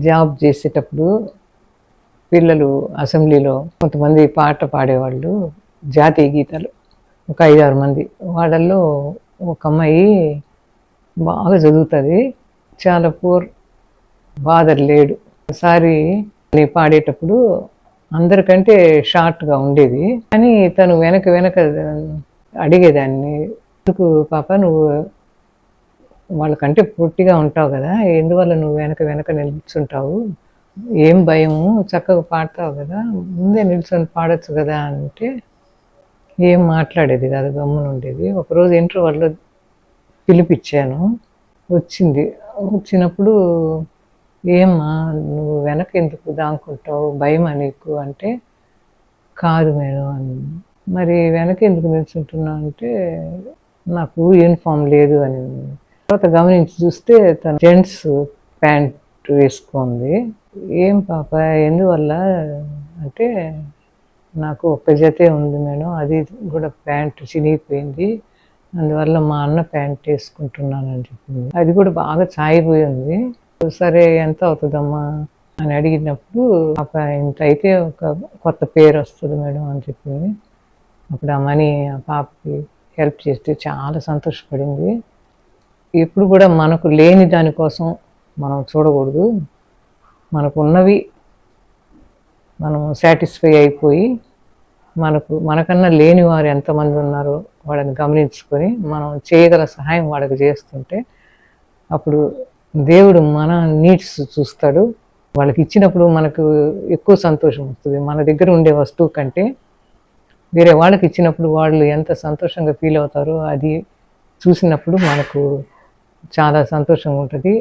Job చేసేటప్పుడు పిల్లలు అసెంబ్లీలో కొంతమంది పాట పాడేవాళ్ళు, జాతీయ గీతాలు ఒక 5-6 మంది. వాళ్ళల్లో ఒక అమ్మాయి బాగా చదువుతుంది, చాలా పూర్, ఫాదర్ లేడు. ఒకసారి పాడేటప్పుడు అందరికంటే షార్ట్గా ఉండేది, కానీ తను వెనక వెనక అడిగేదాన్ని, ఎందుకు పాప నువ్వు వాళ్ళకంటే పొట్టిగా ఉంటావు కదా, ఎందువల్ల నువ్వు వెనక వెనక నిల్చుంటావు, ఏం భయము, చక్కగా పాడతావు కదా, ముందే నిల్చొని పాడొచ్చు కదా అంటే ఏం మాట్లాడేది కాదు, గమ్మున ఉండేది. ఒకరోజు ఇంటర్వెల్లో పిలిపించాను, వచ్చింది. వచ్చినప్పుడు ఏమ్మా నువ్వు వెనక ఎందుకు దాక్కుంటావు, భయమా నీకు అంటే, కాదు మేడం అని. మరి వెనక ఎందుకు నిల్చుంటున్నావు అంటే, నాకు యూనిఫామ్ లేదు అని. తర్వాత గమనించి చూస్తే తను జెంట్స్ ప్యాంట్ వేసుకుంది. ఏం పాప ఎందువల్ల అంటే, నాకు ఒక్క జతే ఉంది మేడం, అది కూడా ప్యాంట్ చినిగిపోయింది, అందువల్ల మా అన్న ప్యాంట్ వేసుకుంటున్నానని చెప్పింది. అది కూడా బాగా చాయిపోయి ఉంది. సరే ఎంత అవుతుందమ్మా అని అడిగినప్పుడు, పాప ఇంత అయితే ఒక కొత్త పేరు వస్తుంది మేడం అని చెప్పింది. అప్పుడు ఆ మనీ ఆ పాపకి హెల్ప్ చేస్తే చాలా సంతోషపడింది. ఎప్పుడు కూడా మనకు లేని దానికోసం మనం చూడకూడదు, మనకు ఉన్నవి మనం సాటిస్ఫై అయిపోయి, మనకన్నా లేని వారు ఎంతమంది ఉన్నారో వాళ్ళని గమనించుకొని మనం చేయగల సహాయం వాళ్ళకి చేస్తుంటే, అప్పుడు దేవుడు మన నీడ్స్ చూస్తాడు. వాళ్ళకి ఇచ్చినప్పుడు మనకు ఎక్కువ సంతోషం వస్తుంది. మన దగ్గర ఉండే వస్తువు కంటే వేరే వాళ్ళకి ఇచ్చినప్పుడు వాళ్ళు ఎంత సంతోషంగా ఫీల్ అవుతారో అది చూసినప్పుడు మనకు చాలా సంతోషంగా ఉంటుంది.